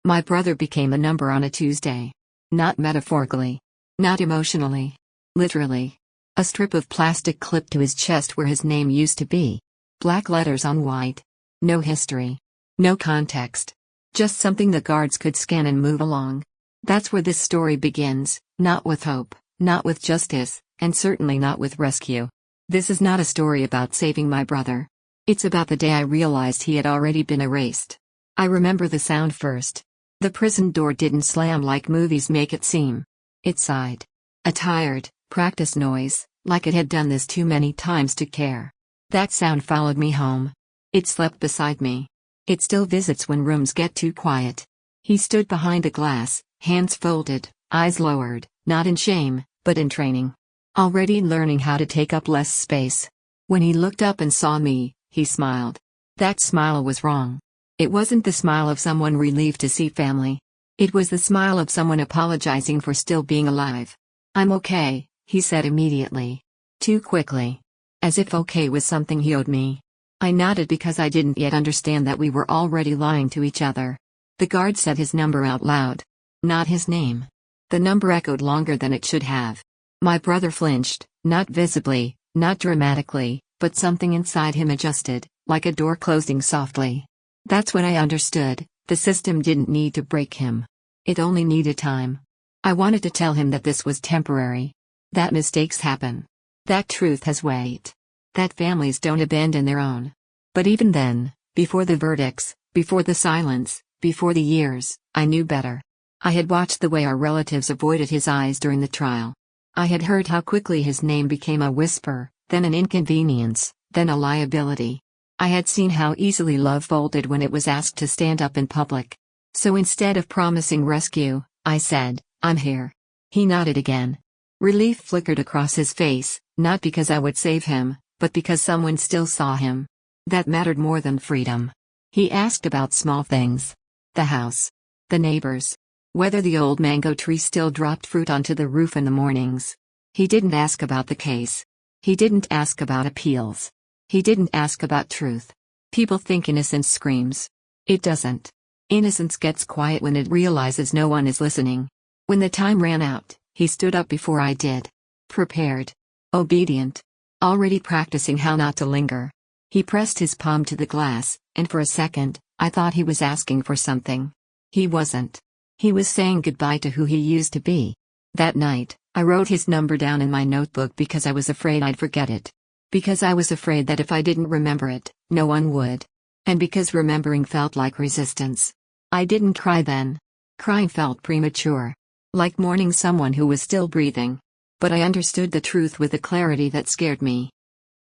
My brother became a number on a Tuesday. Not metaphorically. Not emotionally. Literally. A strip of plastic clipped to his chest where his name used to be. Black letters on white. No history. No context. Just something the guards could scan and move along. That's where this story begins, not with hope, not with justice, and certainly not with rescue. This is not a story about saving my brother. It's about the day I realized he had already been erased. I remember the sound first. The prison door didn't slam like movies make it seem. It sighed. A tired, practiced noise, like it had done this too many times to care. That sound followed me home. It slept beside me. It still visits when rooms get too quiet. He stood behind a glass, hands folded, eyes lowered, not in shame, but in training. Already learning how to take up less space. When he looked up and saw me, he smiled. That smile was wrong. It wasn't the smile of someone relieved to see family. It was the smile of someone apologizing for still being alive. "I'm okay," he said immediately. Too quickly. As if okay was something he owed me. I nodded because I didn't yet understand that we were already lying to each other. The guard said his number out loud. Not his name. The number echoed longer than it should have. My brother flinched, not visibly, not dramatically, but something inside him adjusted, like a door closing softly. That's when I understood, the system didn't need to break him. It only needed time. I wanted to tell him that this was temporary. That mistakes happen. That truth has weight. That families don't abandon their own. But even then, before the verdicts, before the silence, before the years, I knew better. I had watched the way our relatives avoided his eyes during the trial. I had heard how quickly his name became a whisper, then an inconvenience, then a liability. I had seen how easily love folded when it was asked to stand up in public. So instead of promising rescue, I said, "I'm here." He nodded again. Relief flickered across his face, not because I would save him, but because someone still saw him. That mattered more than freedom. He asked about small things. The house. The neighbors. Whether the old mango tree still dropped fruit onto the roof in the mornings. He didn't ask about the case. He didn't ask about appeals. He didn't ask about truth. People think innocence screams. It doesn't. Innocence gets quiet when it realizes no one is listening. When the time ran out, he stood up before I did. Prepared. Obedient. Already practicing how not to linger. He pressed his palm to the glass, and for a second, I thought he was asking for something. He wasn't. He was saying goodbye to who he used to be. That night, I wrote his number down in my notebook because I was afraid I'd forget it. Because I was afraid that if I didn't remember it, no one would. And because remembering felt like resistance. I didn't cry then. Crying felt premature. Like mourning someone who was still breathing. But I understood the truth with a clarity that scared me.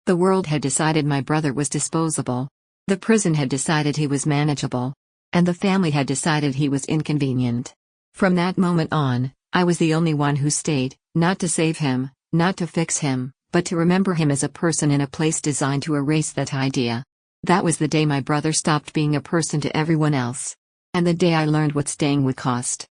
The world had decided my brother was disposable. The prison had decided he was manageable. And the family had decided he was inconvenient. From that moment on, I was the only one who stayed, not to save him, not to fix him, but to remember him as a person in a place designed to erase that idea. That was the day my brother stopped being a person to everyone else. And the day I learned what staying would cost.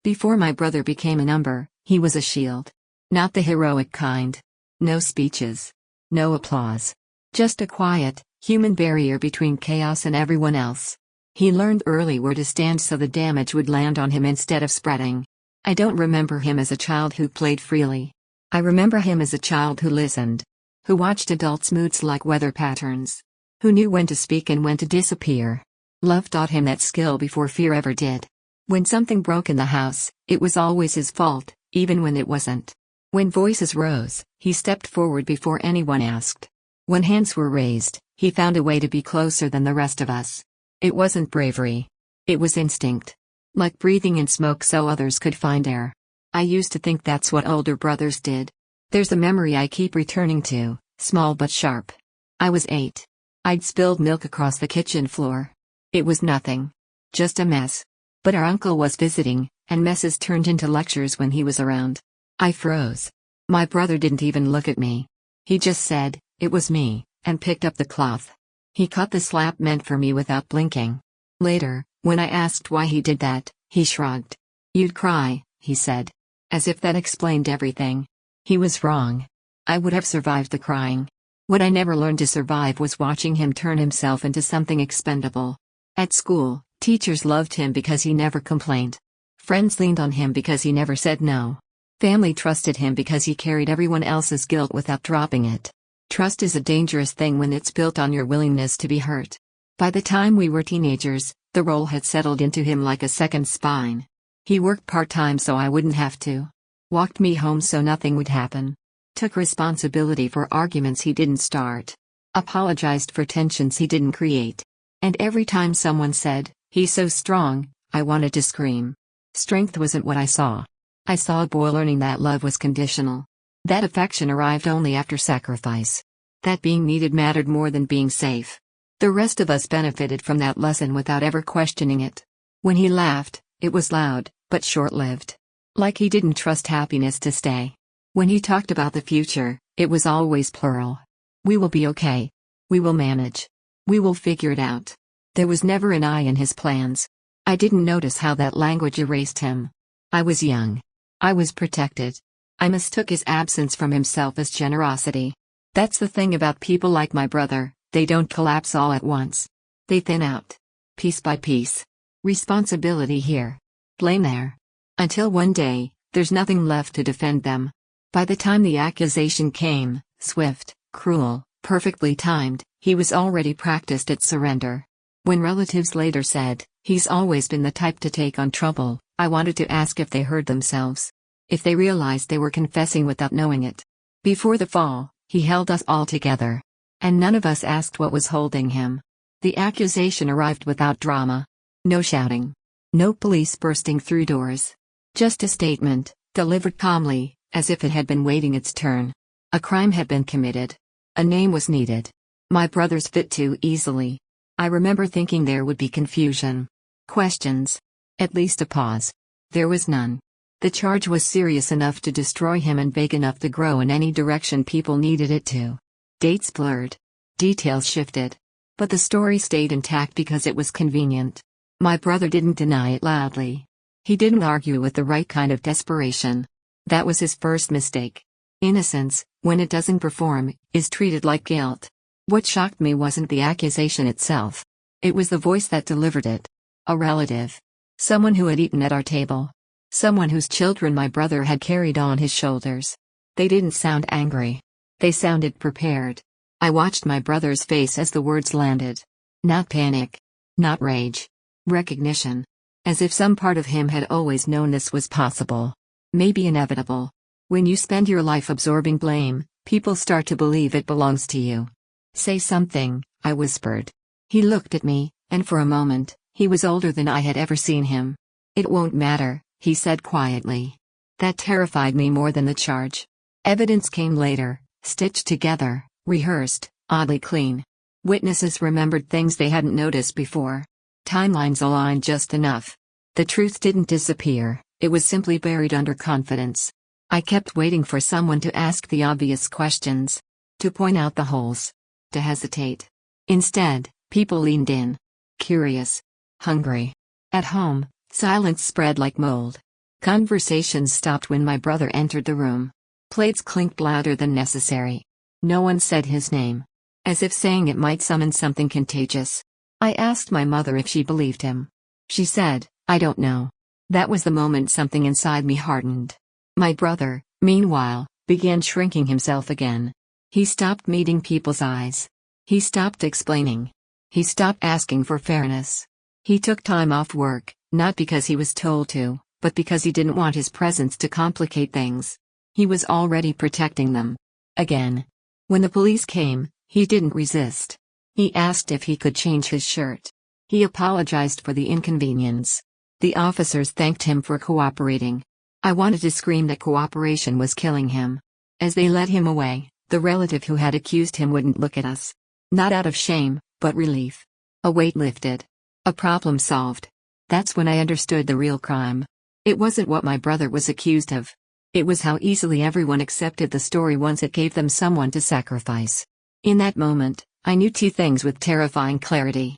Before my brother became a number, he was a shield. Not the heroic kind. No speeches. No applause. Just a quiet, human barrier between chaos and everyone else. He learned early where to stand so the damage would land on him instead of spreading. I don't remember him as a child who played freely. I remember him as a child who listened. Who watched adults' moods like weather patterns. Who knew when to speak and when to disappear. Love taught him that skill before fear ever did. When something broke in the house, it was always his fault, even when it wasn't. When voices rose, he stepped forward before anyone asked. When hands were raised, he found a way to be closer than the rest of us. It wasn't bravery. It was instinct. Like breathing in smoke so others could find air. I used to think that's what older brothers did. There's a memory I keep returning to, small but sharp. I was 8. I'd spilled milk across the kitchen floor. It was nothing. Just a mess. But our uncle was visiting, and messes turned into lectures when he was around. I froze. My brother didn't even look at me. He just said, "It was me," and picked up the cloth. He cut the slap meant for me without blinking. Later, when I asked why he did that, he shrugged. "You'd cry," he said. As if that explained everything. He was wrong. I would have survived the crying. What I never learned to survive was watching him turn himself into something expendable. At school, Teachers loved him because he never complained. Friends leaned on him because he never said no. Family trusted him because he carried everyone else's guilt without dropping it. Trust is a dangerous thing when it's built on your willingness to be hurt. By the time we were teenagers, the role had settled into him like a second spine. He worked part-time so I wouldn't have to. Walked me home so nothing would happen. Took responsibility for arguments he didn't start. Apologized for tensions he didn't create. And every time someone said, "He's so strong," I wanted to scream. Strength wasn't what I saw. I saw a boy learning that love was conditional. That affection arrived only after sacrifice. That being needed mattered more than being safe. The rest of us benefited from that lesson without ever questioning it. When he laughed, it was loud, but short-lived. Like he didn't trust happiness to stay. When he talked about the future, it was always plural. We will be okay. We will manage. We will figure it out. There was never an I in his plans. I didn't notice how that language erased him. I was young. I was protected. I mistook his absence from himself as generosity. That's the thing about people like my brother, they don't collapse all at once. They thin out. Piece by piece. Responsibility here. Blame there. Until one day, there's nothing left to defend them. By the time the accusation came, swift, cruel, perfectly timed, he was already practiced at surrender. When relatives later said, "He's always been the type to take on trouble," I wanted to ask if they heard themselves. If they realized they were confessing without knowing it. Before the fall, he held us all together. And none of us asked what was holding him. The accusation arrived without drama. No shouting. No police bursting through doors. Just a statement, delivered calmly, as if it had been waiting its turn. A crime had been committed. A name was needed. My brothers fit too easily. I remember thinking there would be confusion. Questions. At least a pause. There was none. The charge was serious enough to destroy him and vague enough to grow in any direction people needed it to. Dates blurred. Details shifted. But the story stayed intact because it was convenient. My brother didn't deny it loudly. He didn't argue with the right kind of desperation. That was his first mistake. Innocence, when it doesn't perform, is treated like guilt. What shocked me wasn't the accusation itself. It was the voice that delivered it. A relative. Someone who had eaten at our table. Someone whose children my brother had carried on his shoulders. They didn't sound angry. They sounded prepared. I watched my brother's face as the words landed. Not panic. Not rage. Recognition. As if some part of him had always known this was possible. Maybe inevitable. When you spend your life absorbing blame, people start to believe it belongs to you. Say something, I whispered. He looked at me, and for a moment, he was older than I had ever seen him. It won't matter, he said quietly. That terrified me more than the charge. Evidence came later, stitched together, rehearsed, oddly clean. Witnesses remembered things they hadn't noticed before. Timelines aligned just enough. The truth didn't disappear, it was simply buried under confidence. I kept waiting for someone to ask the obvious questions. To point out the holes. To hesitate. Instead, people leaned in. Curious. Hungry. At home, silence spread like mold. Conversations stopped when my brother entered the room. Plates clinked louder than necessary. No one said his name. As if saying it might summon something contagious. I asked my mother if she believed him. She said, "I don't know." That was the moment something inside me hardened. My brother, meanwhile, began shrinking himself again. He stopped meeting people's eyes. He stopped explaining. He stopped asking for fairness. He took time off work, not because he was told to, but because he didn't want his presence to complicate things. He was already protecting them. Again. When the police came, he didn't resist. He asked if he could change his shirt. He apologized for the inconvenience. The officers thanked him for cooperating. I wanted to scream that cooperation was killing him. As they led him away, the relative who had accused him wouldn't look at us. Not out of shame, but relief. A weight lifted. A problem solved. That's when I understood the real crime. It wasn't what my brother was accused of. It was how easily everyone accepted the story once it gave them someone to sacrifice. In that moment, I knew two things with terrifying clarity.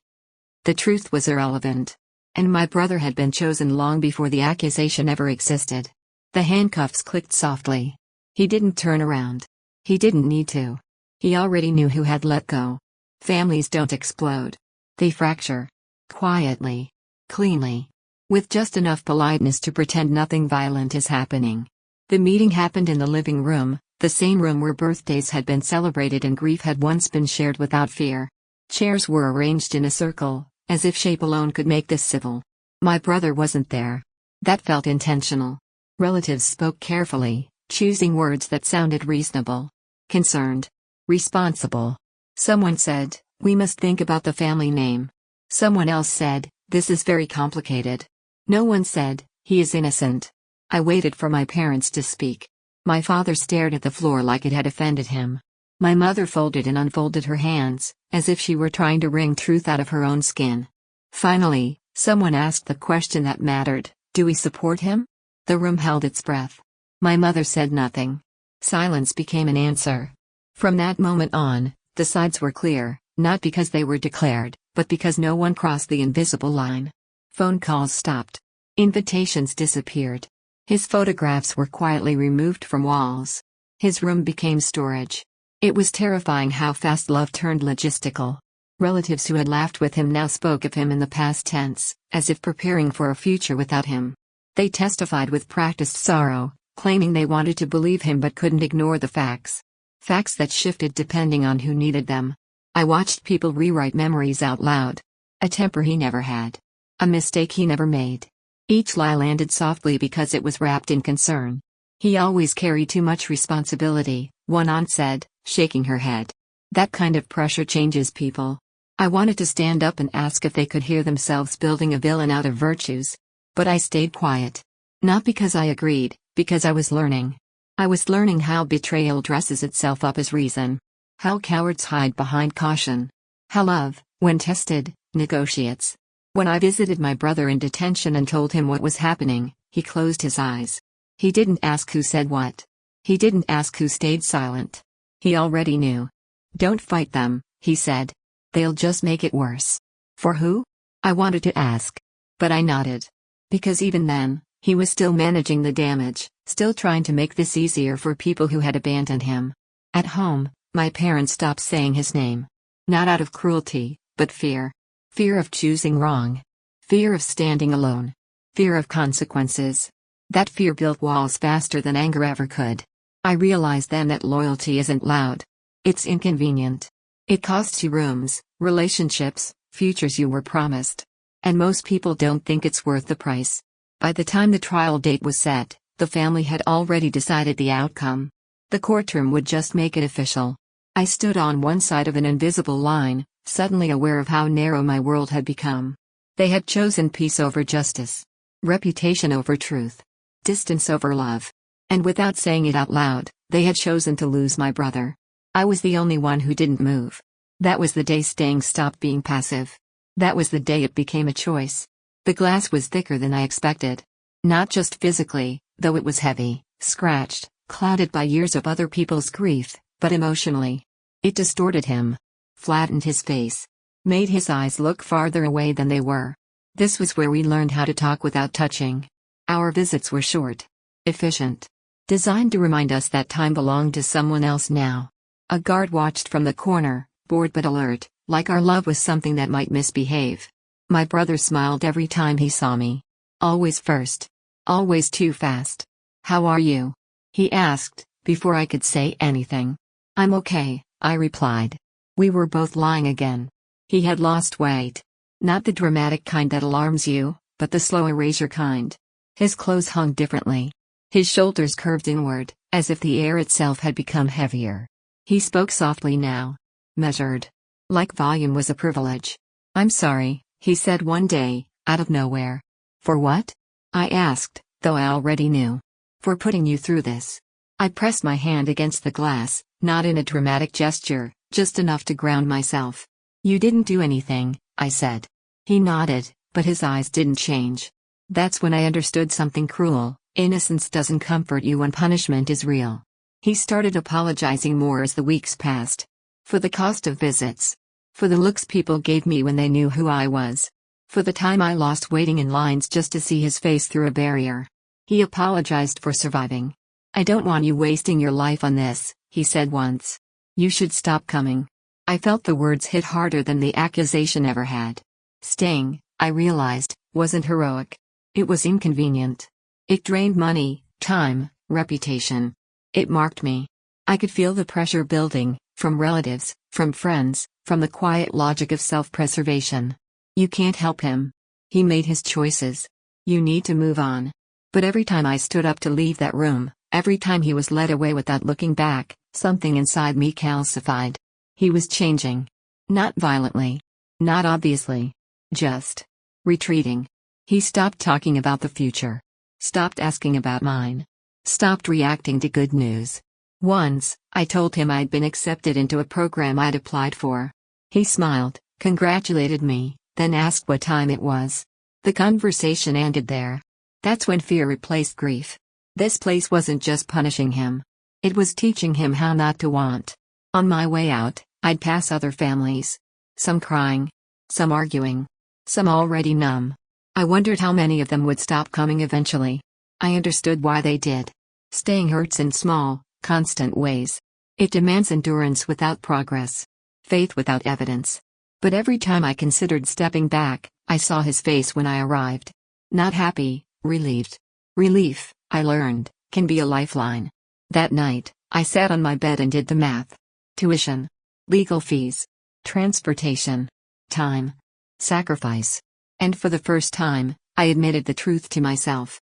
The truth was irrelevant. And my brother had been chosen long before the accusation ever existed. The handcuffs clicked softly. He didn't turn around. He didn't need to. He already knew who had let go. Families don't explode. They fracture. Quietly. cleanly. With just enough politeness to pretend nothing violent is happening. The meeting happened in the living room, the same room where birthdays had been celebrated and grief had once been shared without fear. Chairs were arranged in a circle, as if shape alone could make this civil. My brother wasn't there. That felt intentional. Relatives spoke carefully, choosing words that sounded reasonable. Concerned. Responsible. Someone said, "We must think about the family name." Someone else said, "This is very complicated." No one said, "He is innocent." I waited for my parents to speak. My father stared at the floor like it had offended him. My mother folded and unfolded her hands, as if she were trying to wring truth out of her own skin. Finally, someone asked the question that mattered: "Do we support him?" The room held its breath. My mother said nothing. Silence became an answer. From that moment on, the sides were clear, not because they were declared, but because no one crossed the invisible line. Phone calls stopped. Invitations disappeared. His photographs were quietly removed from walls. His room became storage. It was terrifying how fast love turned logistical. Relatives who had laughed with him now spoke of him in the past tense, as if preparing for a future without him. They testified with practiced sorrow, claiming they wanted to believe him but couldn't ignore the facts. Facts that shifted depending on who needed them. I watched people rewrite memories out loud. A temper he never had. A mistake he never made. Each lie landed softly because it was wrapped in concern. "He always carried too much responsibility," one aunt said, shaking her head. That kind of pressure changes people. I wanted to stand up and ask if they could hear themselves building a villain out of virtues. But I stayed quiet. Not because I agreed, because I was learning. I was learning how betrayal dresses itself up as reason. How cowards hide behind caution. How love, when tested, negotiates. When I visited my brother in detention and told him what was happening, he closed his eyes. He didn't ask who said what. He didn't ask who stayed silent. He already knew. "Don't fight them," he said. "They'll just make it worse." For who? I wanted to ask. But I nodded. Because even then, he was still managing the damage, still trying to make this easier for people who had abandoned him. At home, my parents stopped saying his name. Not out of cruelty, but fear. Fear of choosing wrong. Fear of standing alone. Fear of consequences. That fear built walls faster than anger ever could. I realized then that loyalty isn't loud. It's inconvenient. It costs you rooms, relationships, futures you were promised. And most people don't think it's worth the price. By the time the trial date was set, the family had already decided the outcome. The courtroom would just make it official. I stood on one side of an invisible line, suddenly aware of how narrow my world had become. They had chosen peace over justice. Reputation over truth. Distance over love. And without saying it out loud, they had chosen to lose my brother. I was the only one who didn't move. That was the day staying stopped being passive. That was the day it became a choice. The glass was thicker than I expected. Not just physically, though it was heavy, scratched, clouded by years of other people's grief, but emotionally. It distorted him. Flattened his face. Made his eyes look farther away than they were. This was where we learned how to talk without touching. Our visits were short. Efficient. Designed to remind us that time belonged to someone else now. A guard watched from the corner, bored but alert, like our love was something that might misbehave. My brother smiled every time he saw me. Always first. Always too fast. "How are you?" he asked, before I could say anything. "I'm okay," I replied. We were both lying again. He had lost weight. Not the dramatic kind that alarms you, but the slow erasure kind. His clothes hung differently. His shoulders curved inward, as if the air itself had become heavier. He spoke softly now. Measured. Like volume was a privilege. "I'm sorry," he said one day, out of nowhere. "For what?" I asked, though I already knew. "For putting you through this." I pressed my hand against the glass, not in a dramatic gesture, just enough to ground myself. "You didn't do anything," I said. He nodded, but his eyes didn't change. That's when I understood something cruel. Innocence doesn't comfort you when punishment is real. He started apologizing more as the weeks passed. For the cost of visits. For the looks people gave me when they knew who I was. For the time I lost waiting in lines just to see his face through a barrier. He apologized for surviving. "I don't want you wasting your life on this," he said once. "You should stop coming." I felt the words hit harder than the accusation ever had. Sting, I realized, wasn't heroic. It was inconvenient. It drained money, time, reputation. It marked me. I could feel the pressure building, from relatives, from friends, from the quiet logic of self-preservation. You can't help him. He made his choices. You need to move on. But every time I stood up to leave that room, every time he was led away without looking back, something inside me calcified. He was changing. Not violently. Not obviously. Just retreating. He stopped talking about the future. Stopped asking about mine. Stopped reacting to good news. Once, I told him I'd been accepted into a program I'd applied for. He smiled, congratulated me, then asked what time it was. The conversation ended there. That's when fear replaced grief. This place wasn't just punishing him. It was teaching him how not to want. On my way out, I'd pass other families. Some crying. Some arguing. Some already numb. I wondered how many of them would stop coming eventually. I understood why they did. Staying hurts in small, constant ways. It demands endurance without progress. Faith without evidence. But every time I considered stepping back, I saw his face when I arrived. Not happy, relieved. Relief, I learned, can be a lifeline. That night, I sat on my bed and did the math. Tuition. Legal fees. Transportation. Time. Sacrifice. And for the first time, I admitted the truth to myself.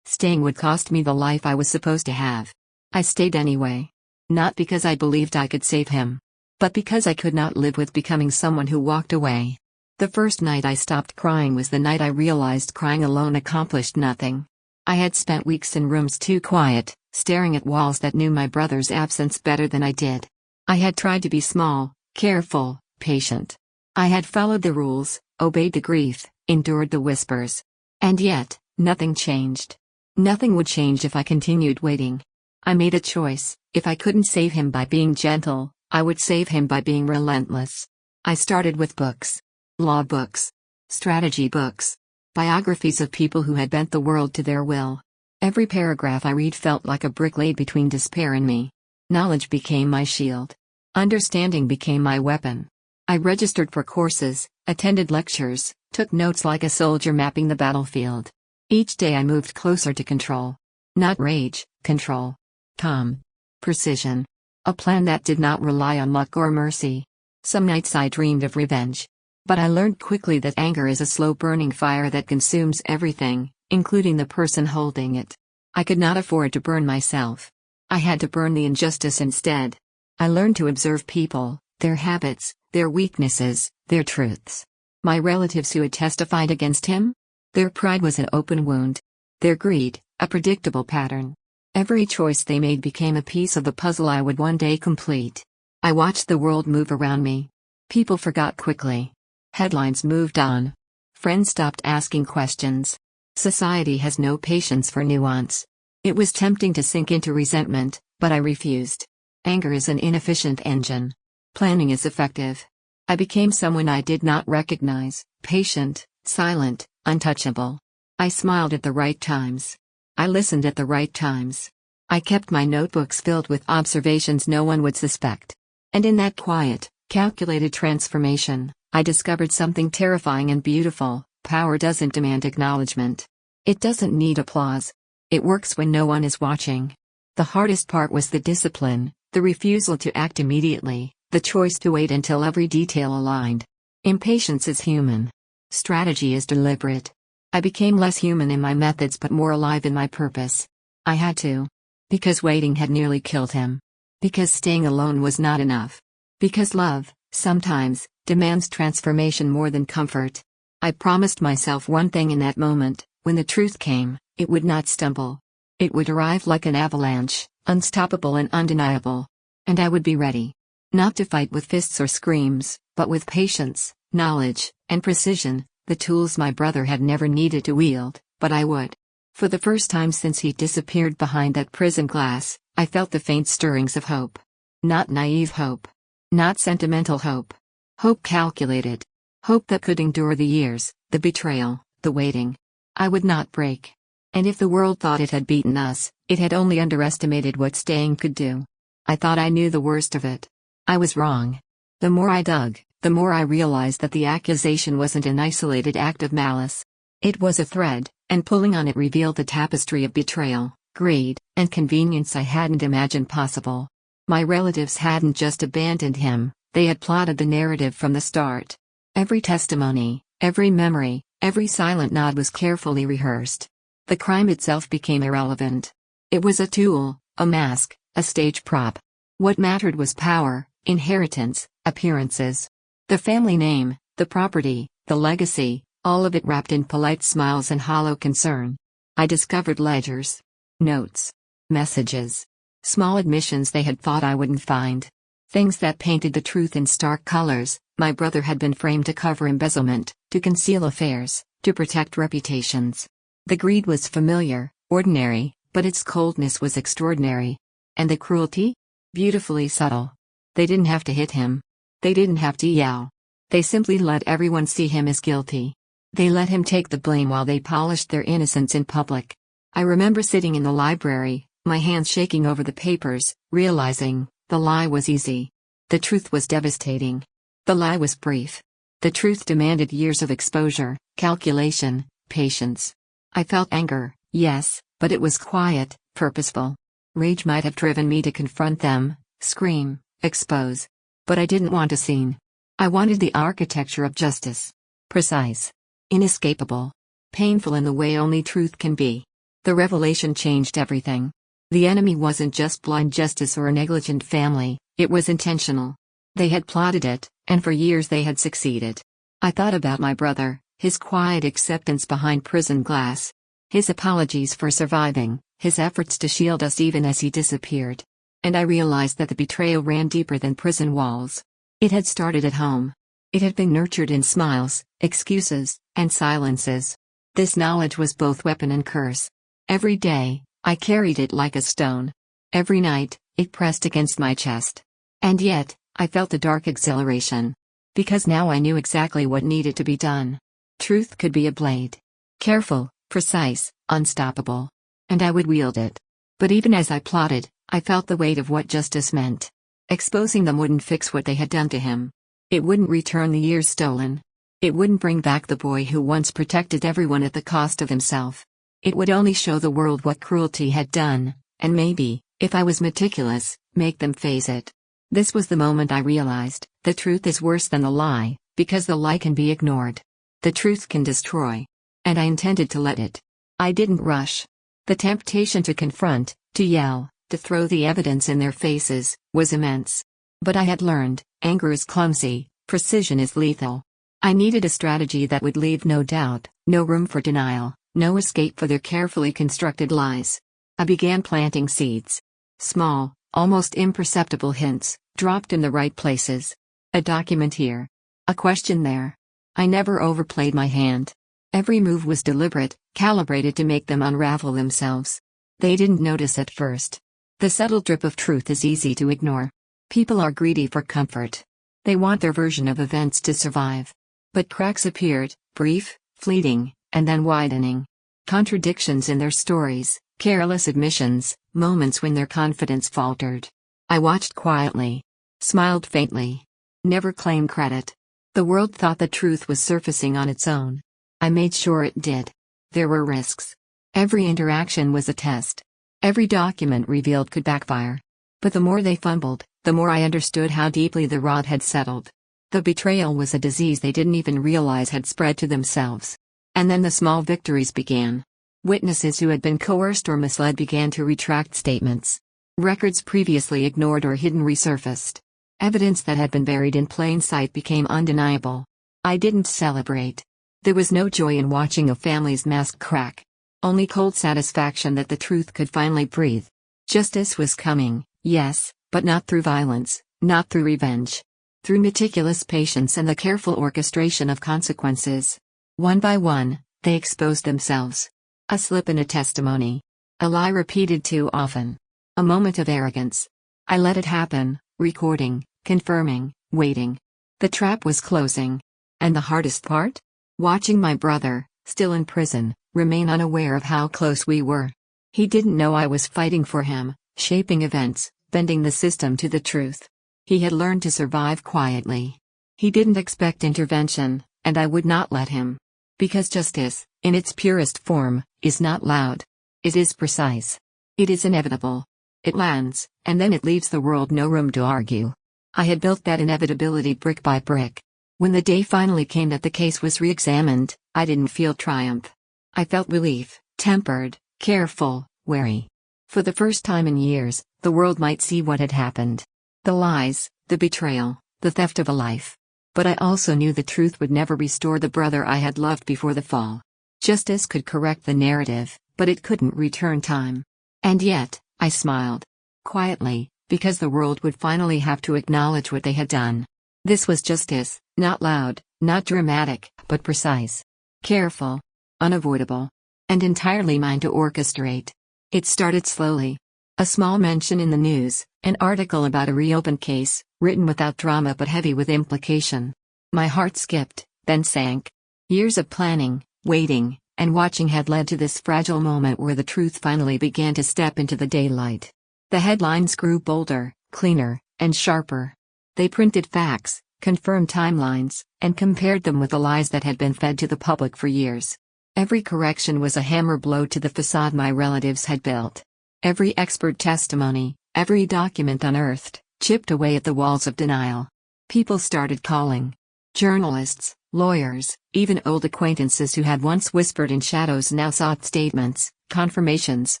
Staying would cost me the life I was supposed to have. I stayed anyway. Not because I believed I could save him. But because I could not live with becoming someone who walked away. The first night I stopped crying was the night I realized crying alone accomplished nothing. I had spent weeks in rooms too quiet, staring at walls that knew my brother's absence better than I did. I had tried to be small, careful, patient. I had followed the rules, obeyed the grief, endured the whispers. And yet, nothing changed. Nothing would change if I continued waiting. I made a choice. If I couldn't save him by being gentle, I would save him by being relentless. I started with books. Law books. Strategy books. Biographies of people who had bent the world to their will. Every paragraph I read felt like a brick laid between despair and me. Knowledge became my shield. Understanding became my weapon. I registered for courses, attended lectures, took notes like a soldier mapping the battlefield. Each day I moved closer to control. Not rage, control. Calm. Precision. A plan that did not rely on luck or mercy. Some nights I dreamed of revenge. But I learned quickly that anger is a slow-burning fire that consumes everything, including the person holding it. I could not afford to burn myself. I had to burn the injustice instead. I learned to observe people, their habits, their weaknesses, their truths. My relatives who had testified against him? Their pride was an open wound. Their greed, a predictable pattern. Every choice they made became a piece of the puzzle I would one day complete. I watched the world move around me. People forgot quickly. Headlines moved on. Friends stopped asking questions. Society has no patience for nuance. It was tempting to sink into resentment, but I refused. Anger is an inefficient engine. Planning is effective. I became someone I did not recognize, patient, silent, untouchable. I smiled at the right times. I listened at the right times. I kept my notebooks filled with observations no one would suspect. And in that quiet, calculated transformation, I discovered something terrifying and beautiful. Power doesn't demand acknowledgement. It doesn't need applause. It works when no one is watching. The hardest part was the discipline, the refusal to act immediately, the choice to wait until every detail aligned. Impatience is human. Strategy is deliberate. I became less human in my methods but more alive in my purpose. I had to. Because waiting had nearly killed him. Because staying alone was not enough. Because love, sometimes, demands transformation more than comfort. I promised myself one thing in that moment: when the truth came, it would not stumble. It would arrive like an avalanche, unstoppable and undeniable. And I would be ready. Not to fight with fists or screams, but with patience, knowledge, and precision. The tools my brother had never needed to wield, but I would. For the first time since he disappeared behind that prison glass, I felt the faint stirrings of hope. Not naive hope. Not sentimental hope. Hope calculated. Hope that could endure the years, the betrayal, the waiting. I would not break. And if the world thought it had beaten us, it had only underestimated what staying could do. I thought I knew the worst of it. I was wrong. The more I dug, the more I realized that the accusation wasn't an isolated act of malice. It was a thread, and pulling on it revealed the tapestry of betrayal, greed, and convenience I hadn't imagined possible. My relatives hadn't just abandoned him, they had plotted the narrative from the start. Every testimony, every memory, every silent nod was carefully rehearsed. The crime itself became irrelevant. It was a tool, a mask, a stage prop. What mattered was power, inheritance, appearances. The family name, the property, the legacy, all of it wrapped in polite smiles and hollow concern. I discovered ledgers, notes, messages, small admissions they had thought I wouldn't find. Things that painted the truth in stark colors. My brother had been framed to cover embezzlement, to conceal affairs, to protect reputations. The greed was familiar, ordinary, but its coldness was extraordinary. And the cruelty? Beautifully subtle. They didn't have to hit him. They didn't have to yell. They simply let everyone see him as guilty. They let him take the blame while they polished their innocence in public. I remember sitting in the library, my hands shaking over the papers, realizing, the lie was easy. The truth was devastating. The lie was brief. The truth demanded years of exposure, calculation, patience. I felt anger, yes, but it was quiet, purposeful. Rage might have driven me to confront them, scream, expose. But I didn't want a scene. I wanted the architecture of justice. Precise. Inescapable. Painful in the way only truth can be. The revelation changed everything. The enemy wasn't just blind justice or a negligent family, it was intentional. They had plotted it, and for years they had succeeded. I thought about my brother, his quiet acceptance behind prison glass. His apologies for surviving, his efforts to shield us even as he disappeared. And I realized that the betrayal ran deeper than prison walls. It had started at home. It had been nurtured in smiles, excuses, and silences. This knowledge was both weapon and curse. Every day, I carried it like a stone. Every night, it pressed against my chest. And yet, I felt a dark exhilaration. Because now I knew exactly what needed to be done. Truth could be a blade. Careful, precise, unstoppable. And I would wield it. But even as I plotted, I felt the weight of what justice meant. Exposing them wouldn't fix what they had done to him. It wouldn't return the years stolen. It wouldn't bring back the boy who once protected everyone at the cost of himself. It would only show the world what cruelty had done, and maybe, if I was meticulous, make them face it. This was the moment I realized, the truth is worse than the lie, because the lie can be ignored. The truth can destroy. And I intended to let it. I didn't rush. The temptation to confront, to yell, to throw the evidence in their faces, was immense. But I had learned, anger is clumsy, precision is lethal. I needed a strategy that would leave no doubt, no room for denial, no escape for their carefully constructed lies. I began planting seeds. Small, almost imperceptible hints, dropped in the right places. A document here. A question there. I never overplayed my hand. Every move was deliberate, calibrated to make them unravel themselves. They didn't notice at first. The subtle drip of truth is easy to ignore. People are greedy for comfort. They want their version of events to survive. But cracks appeared, brief, fleeting, and then widening. Contradictions in their stories, careless admissions, moments when their confidence faltered. I watched quietly. Smiled faintly. Never claimed credit. The world thought the truth was surfacing on its own. I made sure it did. There were risks. Every interaction was a test. Every document revealed could backfire. But the more they fumbled, the more I understood how deeply the rot had settled. The betrayal was a disease they didn't even realize had spread to themselves. And then the small victories began. Witnesses who had been coerced or misled began to retract statements. Records previously ignored or hidden resurfaced. Evidence that had been buried in plain sight became undeniable. I didn't celebrate. There was no joy in watching a family's mask crack. Only cold satisfaction that the truth could finally breathe. Justice was coming, yes, but not through violence, not through revenge. Through meticulous patience and the careful orchestration of consequences. One by one, they exposed themselves. A slip in a testimony. A lie repeated too often. A moment of arrogance. I let it happen, recording, confirming, waiting. The trap was closing. And the hardest part? Watching my brother, still in prison, remain unaware of how close we were. He didn't know I was fighting for him, shaping events, bending the system to the truth. He had learned to survive quietly. He didn't expect intervention, and I would not let him. Because justice, in its purest form, is not loud. It is precise. It is inevitable. It lands, and then it leaves the world no room to argue. I had built that inevitability brick by brick. When the day finally came that the case was re-examined, I didn't feel triumph. I felt relief, tempered, careful, wary. For the first time in years, the world might see what had happened. The lies, the betrayal, the theft of a life. But I also knew the truth would never restore the brother I had loved before the fall. Justice could correct the narrative, but it couldn't return time. And yet, I smiled. Quietly, because the world would finally have to acknowledge what they had done. This was justice, not loud, not dramatic, but precise. Careful. Unavoidable. And entirely mine to orchestrate. It started slowly. A small mention in the news, an article about a reopened case, written without drama but heavy with implication. My heart skipped, then sank. Years of planning, waiting, and watching had led to this fragile moment where the truth finally began to step into the daylight. The headlines grew bolder, cleaner, and sharper. They printed facts, confirmed timelines, and compared them with the lies that had been fed to the public for years. Every correction was a hammer blow to the facade my relatives had built. Every expert testimony, every document unearthed, chipped away at the walls of denial. People started calling. Journalists, lawyers, even old acquaintances who had once whispered in shadows now sought statements, confirmations,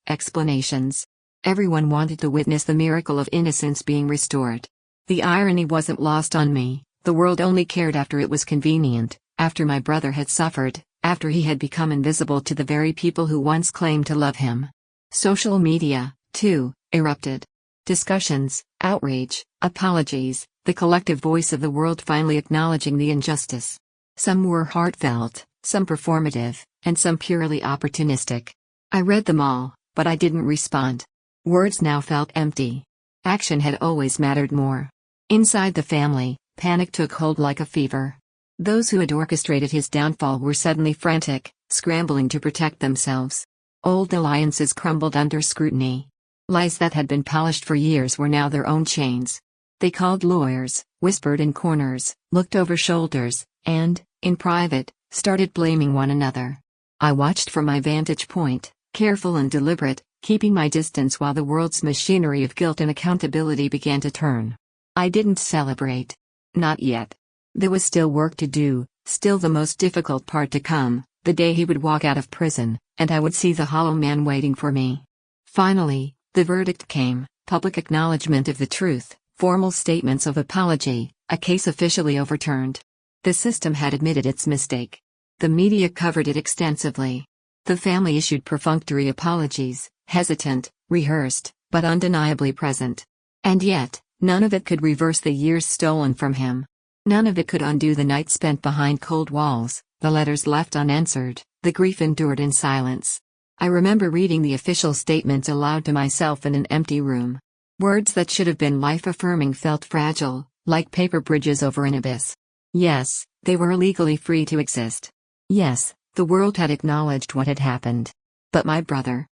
explanations. Everyone wanted to witness the miracle of innocence being restored. The irony wasn't lost on me. The world only cared after it was convenient, after my brother had suffered, after he had become invisible to the very people who once claimed to love him. Social media, too, erupted. Discussions, outrage, apologies, the collective voice of the world finally acknowledging the injustice. Some were heartfelt, some performative, and some purely opportunistic. I read them all, but I didn't respond. Words now felt empty. Action had always mattered more. Inside the family, panic took hold like a fever. Those who had orchestrated his downfall were suddenly frantic, scrambling to protect themselves. Old alliances crumbled under scrutiny. Lies that had been polished for years were now their own chains. They called lawyers, whispered in corners, looked over shoulders, and, in private, started blaming one another. I watched from my vantage point, careful and deliberate, keeping my distance while the world's machinery of guilt and accountability began to turn. I didn't celebrate. Not yet. There was still work to do, still the most difficult part to come, the day he would walk out of prison, and I would see the hollow man waiting for me. Finally, the verdict came, public acknowledgement of the truth, formal statements of apology, a case officially overturned. The system had admitted its mistake. The media covered it extensively. The family issued perfunctory apologies, hesitant, rehearsed, but undeniably present. And yet, none of it could reverse the years stolen from him. None of it could undo the nights spent behind cold walls, the letters left unanswered, the grief endured in silence. I remember reading the official statements aloud to myself in an empty room. Words that should have been life-affirming felt fragile, like paper bridges over an abyss. Yes, they were legally free to exist. Yes, the world had acknowledged what had happened. But my brother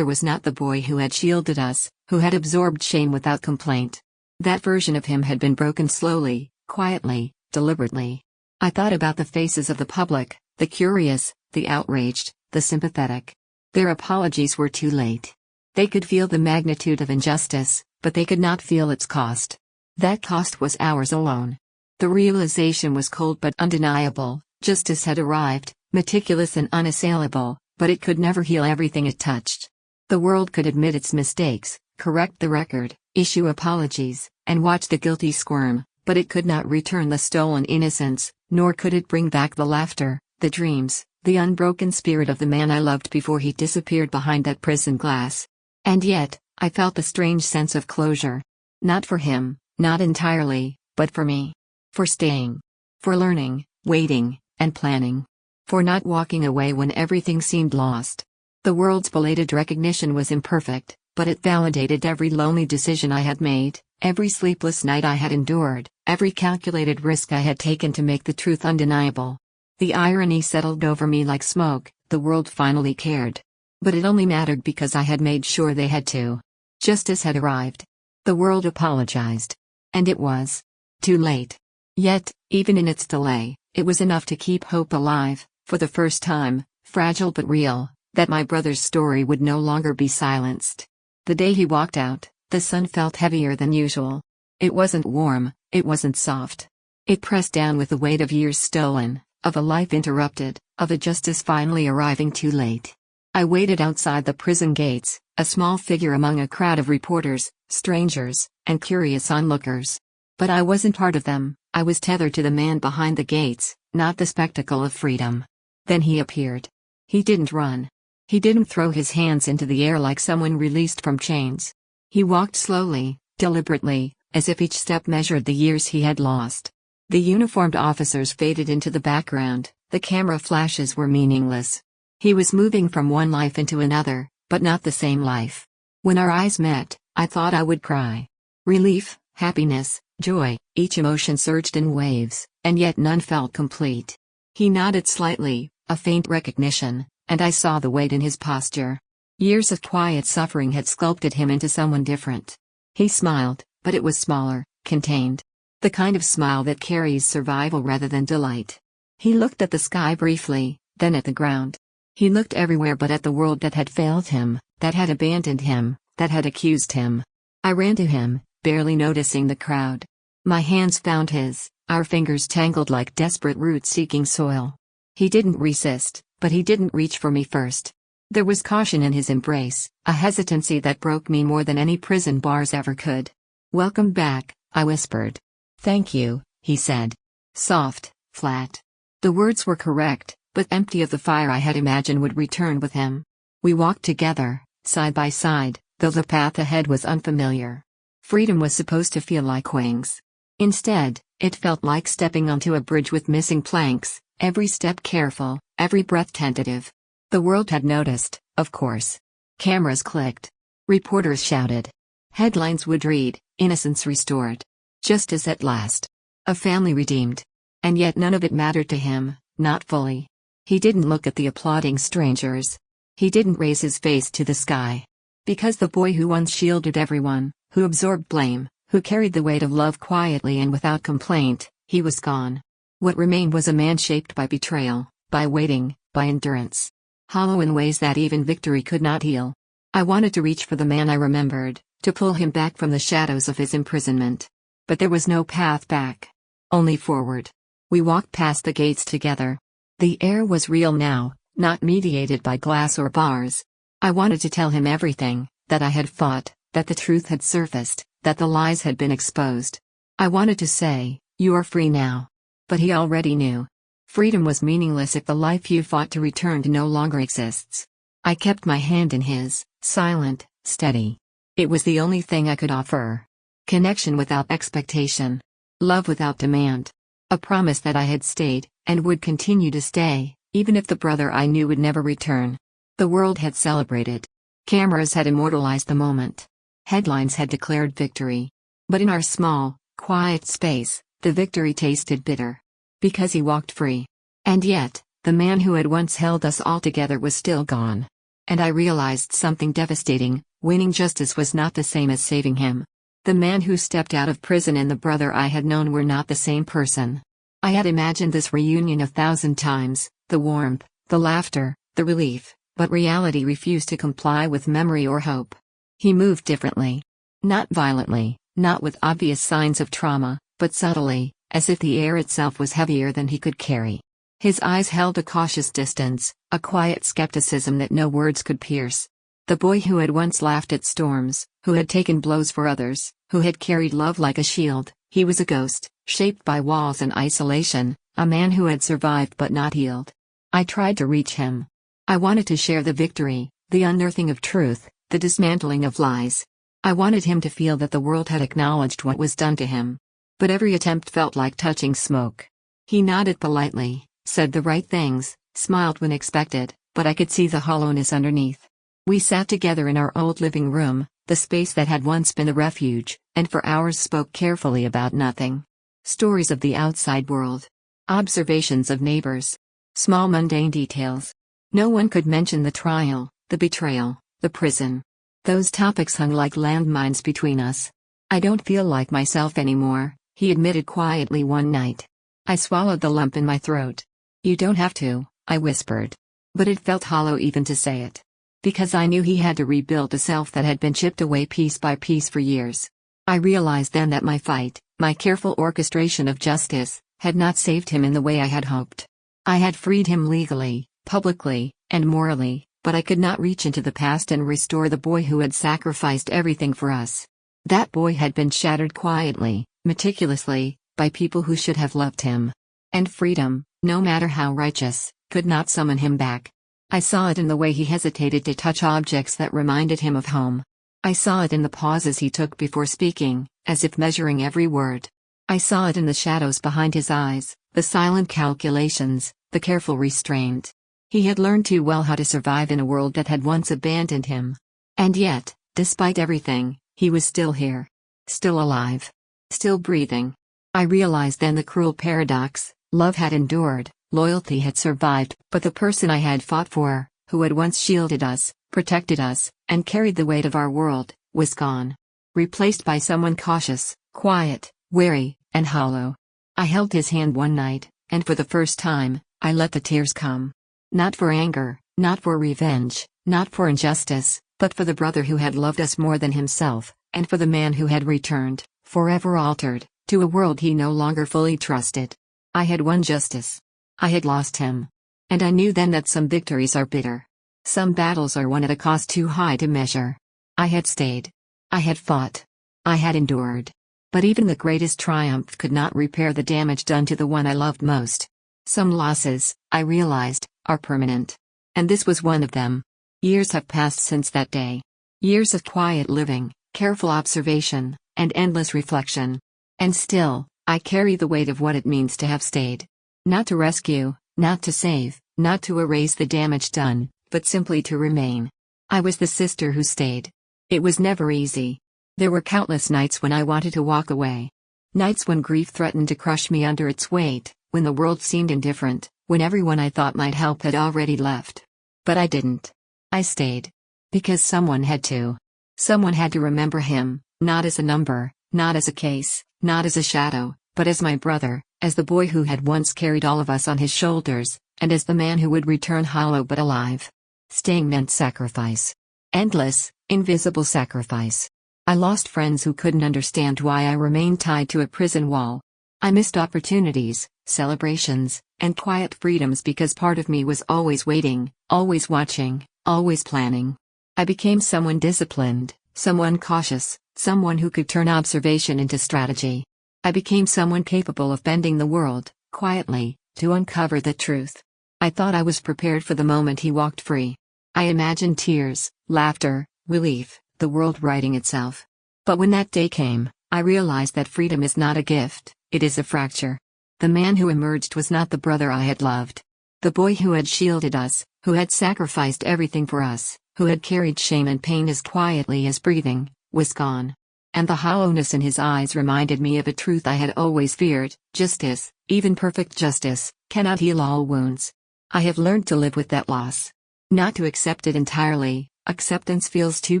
was not the boy who had shielded us, who had absorbed shame without complaint. That version of him had been broken slowly, quietly, deliberately. I thought about the faces of the public, the curious, the outraged, the sympathetic. Their apologies were too late. They could feel the magnitude of injustice, but they could not feel its cost. That cost was ours alone. The realization was cold but undeniable. Justice had arrived, meticulous and unassailable, but it could never heal everything it touched. The world could admit its mistakes, correct the record, issue apologies, and watch the guilty squirm, but it could not return the stolen innocence, nor could it bring back the laughter, the dreams, the unbroken spirit of the man I loved before he disappeared behind that prison glass. And yet, I felt a strange sense of closure. Not for him, not entirely, but for me. For staying. For learning, waiting, and planning. For not walking away when everything seemed lost. The world's belated recognition was imperfect, but it validated every lonely decision I had made, every sleepless night I had endured, every calculated risk I had taken to make the truth undeniable. The irony settled over me like smoke. The world finally cared. But it only mattered because I had made sure they had to. Justice had arrived. The world apologized. And it was too late. Yet, even in its delay, it was enough to keep hope alive. For the first time, fragile but real, that my brother's story would no longer be silenced. The day he walked out, the sun felt heavier than usual. It wasn't warm, it wasn't soft. It pressed down with the weight of years stolen, of a life interrupted, of a justice finally arriving too late. I waited outside the prison gates, a small figure among a crowd of reporters, strangers, and curious onlookers. But I wasn't part of them. I was tethered to the man behind the gates, not the spectacle of freedom. Then he appeared. He didn't run. He didn't throw his hands into the air like someone released from chains. He walked slowly, deliberately, as if each step measured the years he had lost. The uniformed officers faded into the background, the camera flashes were meaningless. He was moving from one life into another, but not the same life. When our eyes met, I thought I would cry. Relief, happiness, joy, each emotion surged in waves, and yet none felt complete. He nodded slightly, a faint recognition, and I saw the weight in his posture. Years of quiet suffering had sculpted him into someone different. He smiled, but it was smaller, contained. The kind of smile that carries survival rather than delight. He looked at the sky briefly, then at the ground. He looked everywhere but at the world that had failed him, that had abandoned him, that had accused him. I ran to him, barely noticing the crowd. My hands found his, our fingers tangled like desperate roots seeking soil. He didn't resist, but he didn't reach for me first. There was caution in his embrace, a hesitancy that broke me more than any prison bars ever could. "Welcome back," I whispered. "Thank you," he said. Soft, flat. The words were correct, but empty of the fire I had imagined would return with him. We walked together, side by side, though the path ahead was unfamiliar. Freedom was supposed to feel like wings. Instead, it felt like stepping onto a bridge with missing planks, every step careful, every breath tentative. The world had noticed, of course. Cameras clicked. Reporters shouted. Headlines would read, "Innocence restored. Justice at last. A family redeemed." And yet none of it mattered to him, not fully. He didn't look at the applauding strangers. He didn't raise his face to the sky. Because the boy who once shielded everyone, who absorbed blame, who carried the weight of love quietly and without complaint, he was gone. What remained was a man shaped by betrayal, by waiting, by endurance. Hollow in ways that even victory could not heal. I wanted to reach for the man I remembered, to pull him back from the shadows of his imprisonment. But there was no path back. Only forward. We walked past the gates together. The air was real now, not mediated by glass or bars. I wanted to tell him everything, that I had fought, that the truth had surfaced, that the lies had been exposed. I wanted to say, "You are free now." But he already knew. Freedom was meaningless if the life you fought to return to no longer exists. I kept my hand in his, silent, steady. It was the only thing I could offer. Connection without expectation. Love without demand. A promise that I had stayed, and would continue to stay, even if the brother I knew would never return. The world had celebrated. Cameras had immortalized the moment. Headlines had declared victory. But in our small, quiet space, the victory tasted bitter. Because he walked free. And yet, the man who had once held us all together was still gone. And I realized something devastating: winning justice was not the same as saving him. The man who stepped out of prison and the brother I had known were not the same person. I had imagined this reunion 1,000 times, the warmth, the laughter, the relief, but reality refused to comply with memory or hope. He moved differently. Not violently, not with obvious signs of trauma, but subtly, as if the air itself was heavier than he could carry. His eyes held a cautious distance, a quiet skepticism that no words could pierce. The boy who had once laughed at storms, who had taken blows for others, who had carried love like a shield, he was a ghost, shaped by walls and isolation, a man who had survived but not healed. I tried to reach him. I wanted to share the victory, the unearthing of truth, the dismantling of lies. I wanted him to feel that the world had acknowledged what was done to him. But every attempt felt like touching smoke. He nodded politely, said the right things, smiled when expected, but I could see the hollowness underneath. We sat together in our old living room, the space that had once been a refuge, and for hours spoke carefully about nothing. Stories of the outside world. Observations of neighbors. Small mundane details. No one could mention the trial, the betrayal, the prison. Those topics hung like landmines between us. "I don't feel like myself anymore," he admitted quietly one night. I swallowed the lump in my throat. "You don't have to," I whispered. But it felt hollow even to say it. Because I knew he had to rebuild a self that had been chipped away piece by piece for years. I realized then that my fight, my careful orchestration of justice, had not saved him in the way I had hoped. I had freed him legally, publicly, and morally, but I could not reach into the past and restore the boy who had sacrificed everything for us. That boy had been shattered quietly, meticulously, by people who should have loved him. And freedom, no matter how righteous, could not summon him back. I saw it in the way he hesitated to touch objects that reminded him of home. I saw it in the pauses he took before speaking, as if measuring every word. I saw it in the shadows behind his eyes, the silent calculations, the careful restraint. He had learned too well how to survive in a world that had once abandoned him. And yet, despite everything, he was still here. Still alive. Still breathing. I realized then the cruel paradox: love had endured, loyalty had survived, but the person I had fought for, who had once shielded us, protected us, and carried the weight of our world, was gone. Replaced by someone cautious, quiet, wary, and hollow. I held his hand one night, and for the first time, I let the tears come. Not for anger, not for revenge, not for injustice, but for the brother who had loved us more than himself, and for the man who had returned, forever altered, to a world he no longer fully trusted. I had won justice. I had lost him. And I knew then that some victories are bitter. Some battles are won at a cost too high to measure. I had stayed. I had fought. I had endured. But even the greatest triumph could not repair the damage done to the one I loved most. Some losses, I realized, are permanent. And this was one of them. Years have passed since that day. Years of quiet living, careful observation, and endless reflection. And still, I carry the weight of what it means to have stayed. Not to rescue, not to save, not to erase the damage done, but simply to remain. I was the sister who stayed. It was never easy. There were countless nights when I wanted to walk away. Nights when grief threatened to crush me under its weight, when the world seemed indifferent, when everyone I thought might help had already left. But I didn't. I stayed. Because someone had to. Someone had to remember him, not as a number, not as a case, not as a shadow, but as my brother, as the boy who had once carried all of us on his shoulders, and as the man who would return hollow but alive. Staying meant sacrifice. Endless, invisible sacrifice. I lost friends who couldn't understand why I remained tied to a prison wall. I missed opportunities, celebrations, and quiet freedoms because part of me was always waiting, always watching, always planning. I became someone disciplined, someone cautious, someone who could turn observation into strategy. I became someone capable of bending the world, quietly, to uncover the truth. I thought I was prepared for the moment he walked free. I imagined tears, laughter, relief, the world righting itself. But when that day came, I realized that freedom is not a gift, it is a fracture. The man who emerged was not the brother I had loved. The boy who had shielded us, who had sacrificed everything for us, who had carried shame and pain as quietly as breathing, was gone. And the hollowness in his eyes reminded me of a truth I had always feared: justice, even perfect justice, cannot heal all wounds. I have learned to live with that loss. Not to accept it entirely, acceptance feels too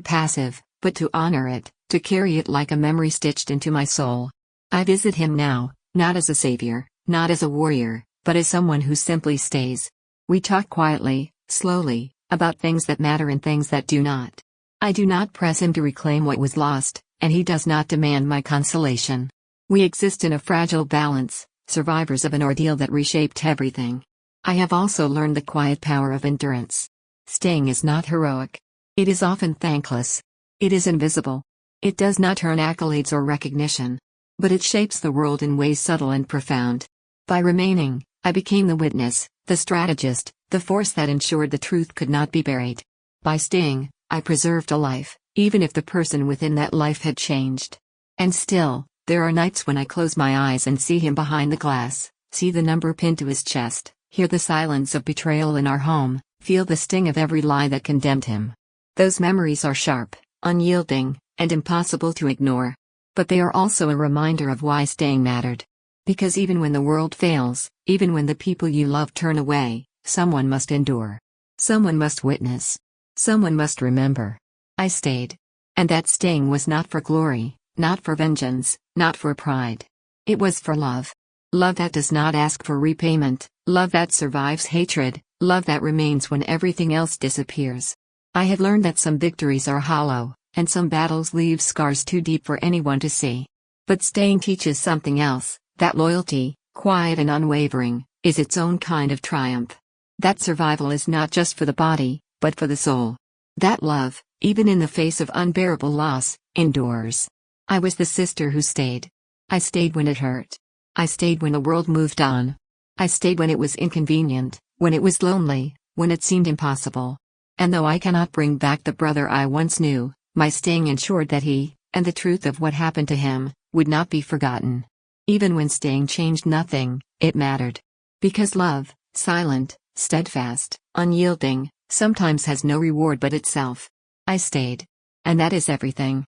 passive, but to honor it, to carry it like a memory stitched into my soul. I visit him now, not as a savior, not as a warrior, but as someone who simply stays. We talk quietly, slowly, about things that matter and things that do not. I do not press him to reclaim what was lost, and he does not demand my consolation. We exist in a fragile balance, survivors of an ordeal that reshaped everything. I have also learned the quiet power of endurance. Staying is not heroic. It is often thankless. It is invisible. It does not earn accolades or recognition. But it shapes the world in ways subtle and profound. By remaining, I became the witness, the strategist, the force that ensured the truth could not be buried. By staying, I preserved a life, even if the person within that life had changed. And still, there are nights when I close my eyes and see him behind the glass, see the number pinned to his chest, hear the silence of betrayal in our home, feel the sting of every lie that condemned him. Those memories are sharp, unyielding, and impossible to ignore. But they are also a reminder of why staying mattered. Because even when the world fails, even when the people you love turn away, someone must endure. Someone must witness. Someone must remember. I stayed. And that staying was not for glory, not for vengeance, not for pride. It was for love. Love that does not ask for repayment, love that survives hatred, Love that remains when everything else disappears. I have learned that some victories are hollow, and some battles leave scars too deep for anyone to see. But staying teaches something else, that loyalty, quiet and unwavering, is its own kind of triumph. That survival is not just for the body, but for the soul. That love, even in the face of unbearable loss, endures. I was the sister who stayed. I stayed when it hurt. I stayed when the world moved on. I stayed when it was inconvenient, when it was lonely, when it seemed impossible. And though I cannot bring back the brother I once knew, my staying ensured that he, and the truth of what happened to him, would not be forgotten. Even when staying changed nothing, it mattered. Because love, silent, steadfast, unyielding, sometimes has no reward but itself. I stayed. And that is everything.